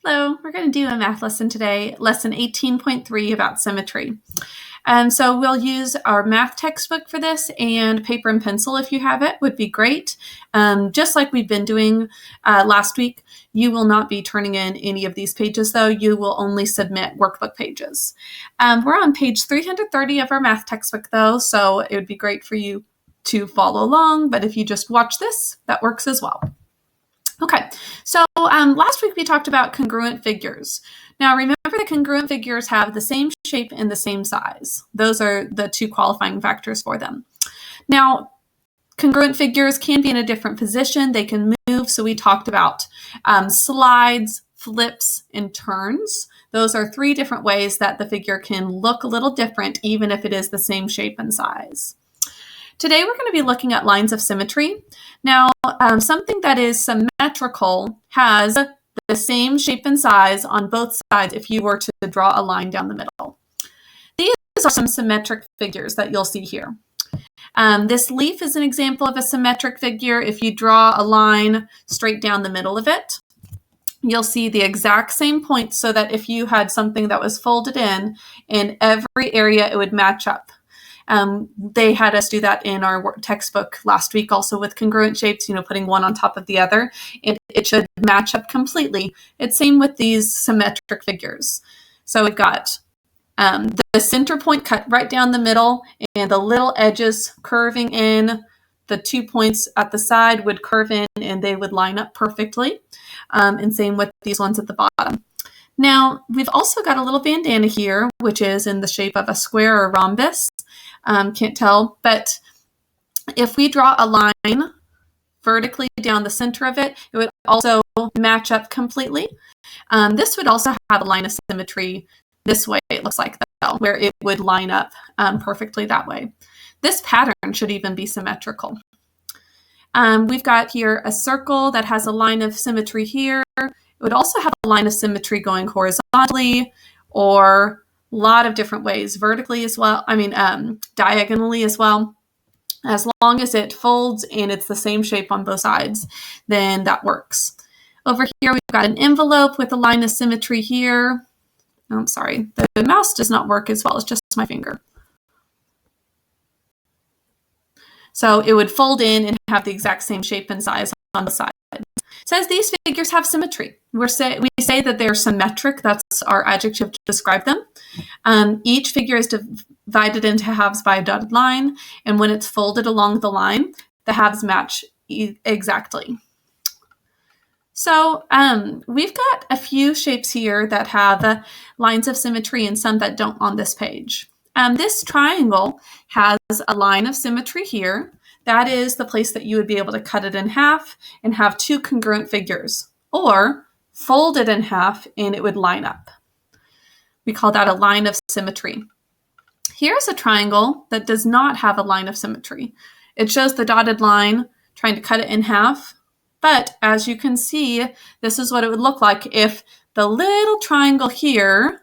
Hello, we're going to do a math lesson today, lesson 18.3 about symmetry. So we'll use our math textbook for this, and paper and pencil, if you have it, would be great. Just like we've been doing last week, you will not be turning in any of these pages, though. You will only submit workbook pages. We're on page 330 of our math textbook, though, so it would be great for you to follow along, but if you just watch this, that works as well. Okay, so last week we talked about congruent figures. Now remember that congruent figures have the same shape and the same size. Those are the two qualifying factors for them. Now, congruent figures can be in a different position. They can move, so we talked about slides, flips, and turns. Those are three different ways that the figure can look a little different, even if it is the same shape and size. Today, we're going to be looking at lines of symmetry. Now, something that is symmetrical has the same shape and size on both sides if you were to draw a line down the middle. These are some symmetric figures that you'll see here. This leaf is an example of a symmetric figure. If you draw a line straight down the middle of it, you'll see the exact same point, so that if you had something that was folded in every area, it would match up. They had us do that in our textbook last week also with congruent shapes, putting one on top of the other, and it should match up completely. It's same with these symmetric figures. So we've got the center point cut right down the middle, and the little edges curving in. The 2 points at the side would curve in, and they would line up perfectly. And same with these ones at the bottom. Now, we've also got a little bandana here, which is in the shape of a square or rhombus. Can't tell, but if we draw a line vertically down the center of it, it would also match up completely. This would also have a line of symmetry this way, it looks like, though, where it would line up perfectly that way. This pattern should even be symmetrical. We've got here a circle that has a line of symmetry here. It would also have a line of symmetry going horizontally, or a lot of different ways, vertically as well, diagonally as well. As long as it folds and it's the same shape on both sides, then that works. Over here, we've got an envelope with a line of symmetry here. Oh, I'm sorry, the mouse does not work as well as just my finger. So it would fold in and have the exact same shape and size on the side. It says these figures have symmetry. We say that they're symmetric. That's our adjective to describe them. Each figure is divided into halves by a dotted line, and when it's folded along the line, the halves match exactly. So we've got a few shapes here that have lines of symmetry and some that don't on this page. This triangle has a line of symmetry here. That is the place that you would be able to cut it in half and have two congruent figures, or fold it in half and it would line up. We call that a line of symmetry. Here's a triangle that does not have a line of symmetry. It shows the dotted line trying to cut it in half, but as you can see, this is what it would look like if the little triangle here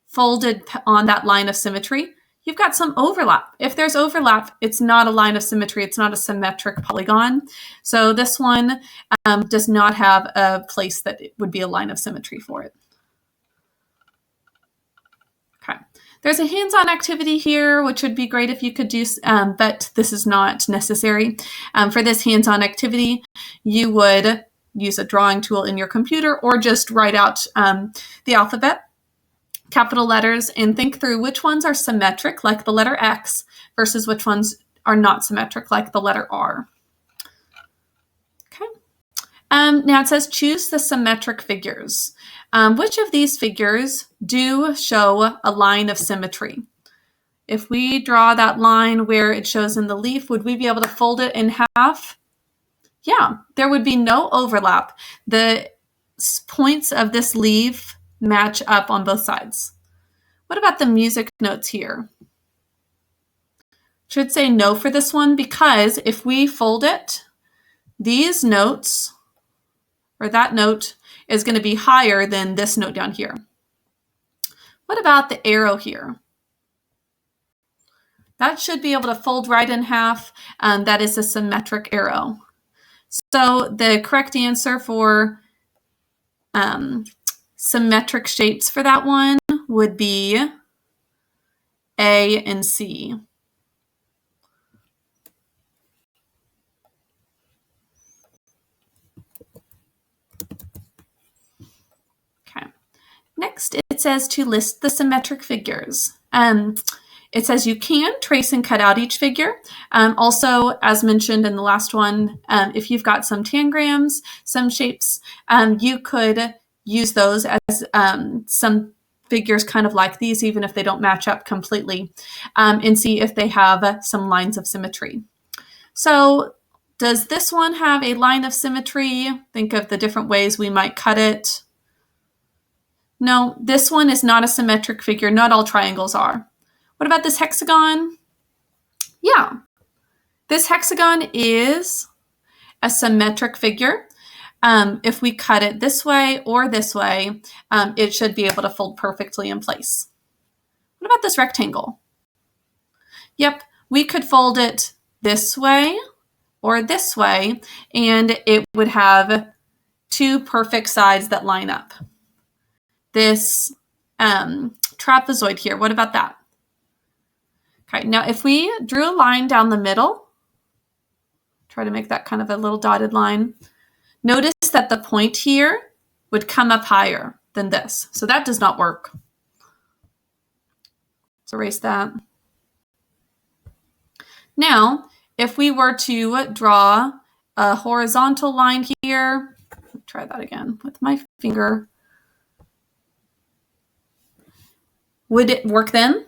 folded on that line of symmetry. You've got some overlap. If there's overlap, it's not a line of symmetry. It's not a symmetric polygon. So this one does not have a place that it would be a line of symmetry for it. Okay. There's a hands-on activity here, which would be great if you could do, but this is not necessary. For this hands-on activity, you would use a drawing tool in your computer or just write out the alphabet, capital letters, and think through which ones are symmetric, like the letter X, versus which ones are not symmetric, like the letter R. Okay. Now it says choose the symmetric figures. Which of these figures do show a line of symmetry? If we draw that line where it shows in the leaf, would we be able to fold it in half? Yeah, there would be no overlap. The points of this leaf match up on both sides. What about the music notes here? Should say no for this one, because if we fold it, these notes, or that note, is going to be higher than this note down here. What about the arrow here? That should be able to fold right in half. That is a symmetric arrow. So the correct answer for symmetric shapes for that one would be A and C. Okay. Next, it says to list the symmetric figures. It says you can trace and cut out each figure. Also, as mentioned in the last one, if you've got some tangrams, some shapes, you could use those as some figures kind of like these, even if they don't match up completely, and see if they have some lines of symmetry. So does this one have a line of symmetry? Think of the different ways we might cut it. No, this one is not a symmetric figure. Not all triangles are. What about this hexagon? Yeah, this hexagon is a symmetric figure. If we cut it this way or this way, it should be able to fold perfectly in place. What about this rectangle? Yep, we could fold it this way or this way, and it would have two perfect sides that line up. This trapezoid here, what about that? Okay, now if we drew a line down the middle, try to make that kind of a little dotted line, notice that the point here would come up higher than this. So that does not work. Let's erase that. Now, if we were to draw a horizontal line here, try that again with my finger, would it work then?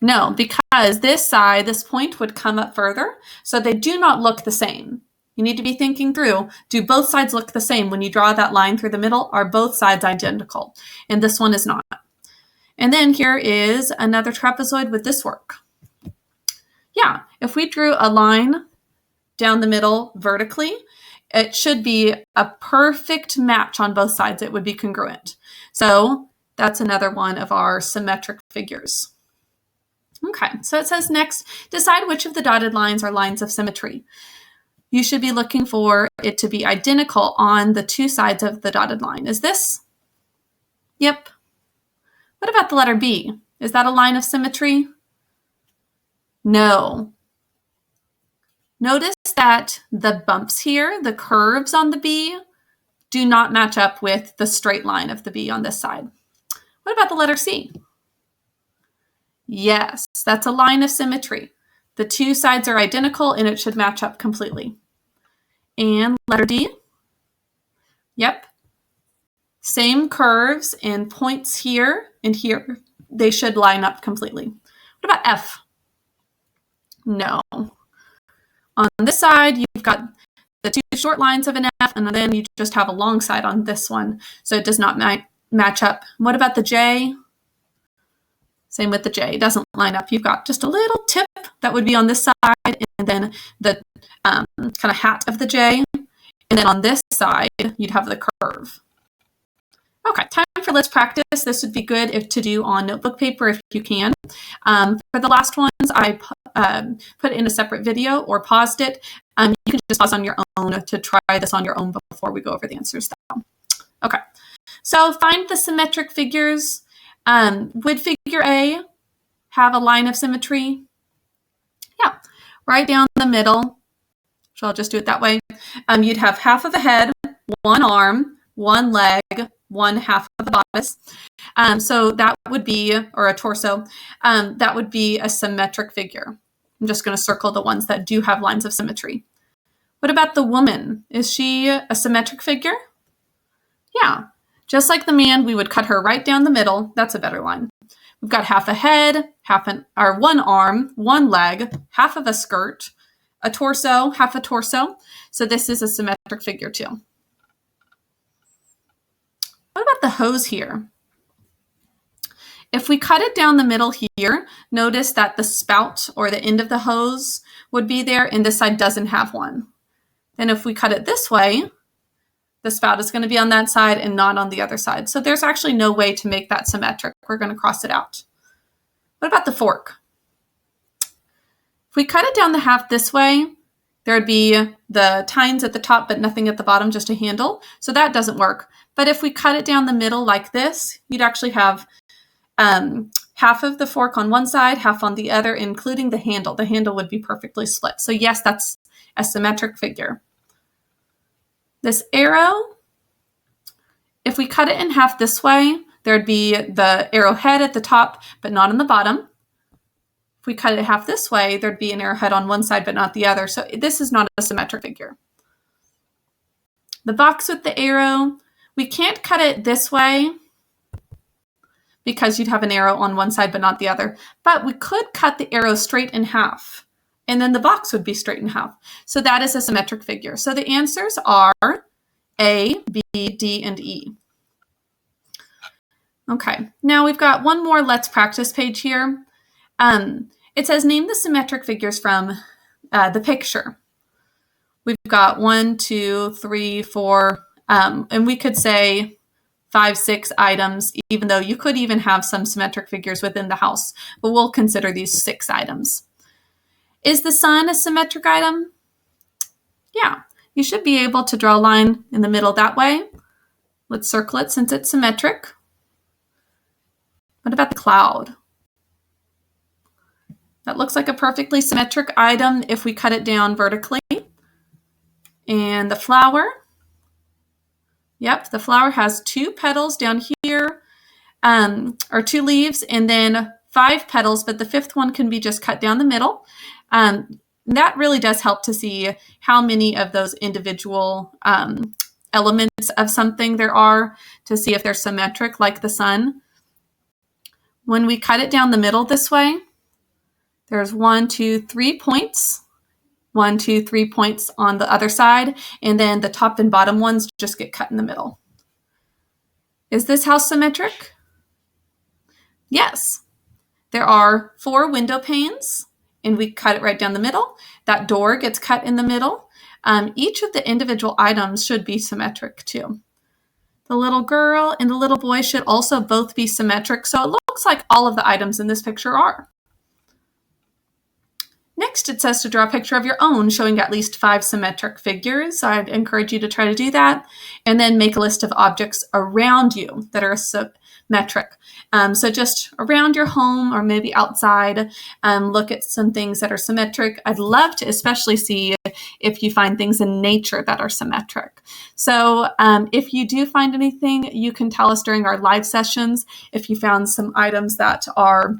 No, because this side, this point would come up further, so they do not look the same. You need to be thinking through, do both sides look the same when you draw that line through the middle? Are both sides identical? And this one is not. And then here is another trapezoid. Would this work? Yeah, if we drew a line down the middle vertically, it should be a perfect match on both sides. It would be congruent. So that's another one of our symmetric figures. Okay, so it says next, decide which of the dotted lines are lines of symmetry. You should be looking for it to be identical on the two sides of the dotted line. Is this? Yep. What about the letter B? Is that a line of symmetry? No. Notice that the bumps here, the curves on the B, do not match up with the straight line of the B on this side. What about the letter C? Yes, that's a line of symmetry. The two sides are identical and it should match up completely. And letter D? Yep. Same curves and points here and here. They should line up completely. What about F? No. On this side, you've got the two short lines of an F, and then you just have a long side on this one, so it does not match up. What about the J? Same with the J. It doesn't line up. You've got just a little tip that would be on this side, and then the kind of hat of the J. And then on this side, you'd have the curve. Okay, time for let's practice. This would be good to do on notebook paper if you can. For the last ones, I put in a separate video or paused it. You can just pause on your own to try this on your own before we go over the answers. Okay, so find the symmetric figures. Would figure A have a line of symmetry? Yeah, right down the middle. So I'll just do it that way. You'd have half of a head, one arm, one leg, one half of the bodice. So that would be, or a torso, that would be a symmetric figure. I'm just going to circle the ones that do have lines of symmetry. What about the woman? Is she a symmetric figure? Yeah. Just like the man, we would cut her right down the middle. That's a better line. We've got half a head, one arm, one leg, half of a skirt, a torso, half a torso. So this is a symmetric figure too. What about the hose here? If we cut it down the middle here, notice that the spout or the end of the hose would be there, and this side doesn't have one. Then if we cut it this way, the spout is going to be on that side and not on the other side. So there's actually no way to make that symmetric. We're going to cross it out. What about the fork? If we cut it down the half this way, there would be the tines at the top, but nothing at the bottom, just a handle. So that doesn't work. But if we cut it down the middle like this, you'd actually have half of the fork on one side, half on the other, including the handle. The handle would be perfectly split. So yes, that's a symmetric figure. This arrow, if we cut it in half this way, there'd be the arrowhead at the top, but not on the bottom. If we cut it half this way, there'd be an arrowhead on one side, but not the other. So this is not a symmetric figure. The box with the arrow, we can't cut it this way because you'd have an arrow on one side, but not the other. But we could cut the arrow straight in half, and then the box would be straight in half. So that is a symmetric figure. So the answers are A, B, D, and E. Okay, now we've got one more Let's Practice page here. It says, name the symmetric figures from the picture. We've got 1, 2, 3, 4, and we could say 5, 6 items, even though you could even have some symmetric figures within the house, but we'll consider these 6 items. Is the sun a symmetric item? Yeah, you should be able to draw a line in the middle that way. Let's circle it since it's symmetric. What about the cloud? That looks like a perfectly symmetric item if we cut it down vertically. And the flower. Yep, the flower has 2 petals down here, or 2 leaves, and then 5 petals, but the 5th one can be just cut down the middle. That really does help to see how many of those individual elements of something there are, to see if they're symmetric, like the sun. When we cut it down the middle this way, there's 1, 2, 3 points. 1, 2, 3 points on the other side, and then the top and bottom ones just get cut in the middle. Is this house symmetric? Yes. There are 4 window panes, and we cut it right down the middle. That door gets cut in the middle. Each of the individual items should be symmetric too. The little girl and the little boy should also both be symmetric, so it looks like all of the items in this picture are. Next, it says to draw a picture of your own showing at least 5 symmetric figures. I'd encourage you to try to do that. And then make a list of objects around you that are symmetric. So just around your home or maybe outside, look at some things that are symmetric. I'd love to especially see if you find things in nature that are symmetric. So if you do find anything, you can tell us during our live sessions if you found some items that are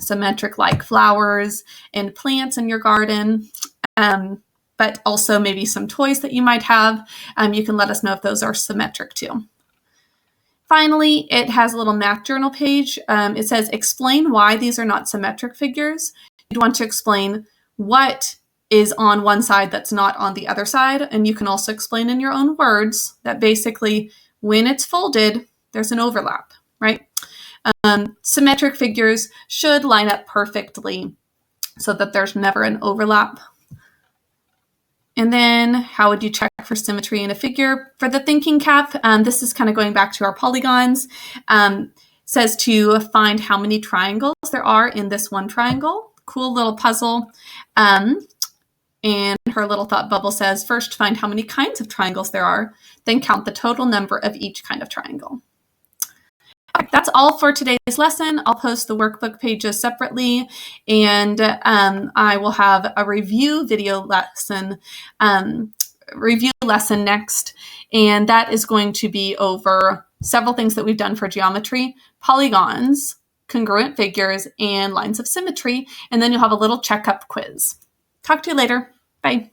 symmetric, like flowers and plants in your garden, but also maybe some toys that you might have. You can let us know if those are symmetric too. Finally, it has a little math journal page. It says, explain why these are not symmetric figures. You'd want to explain what is on one side that's not on the other side. And you can also explain in your own words that basically when it's folded, there's an overlap, right? Symmetric figures should line up perfectly so that there's never an overlap. And then how would you check for symmetry in a figure? For the thinking cap, this is kind of going back to our polygons. Says to find how many triangles there are in this one triangle. Cool little puzzle. And her little thought bubble says, first find how many kinds of triangles there are, then count the total number of each kind of triangle. That's all for today's lesson. I'll post the workbook pages separately, and I will have a review lesson next, and that is going to be over several things that we've done for geometry, polygons, congruent figures, and lines of symmetry, and then you'll have a little checkup quiz. Talk to you later. Bye.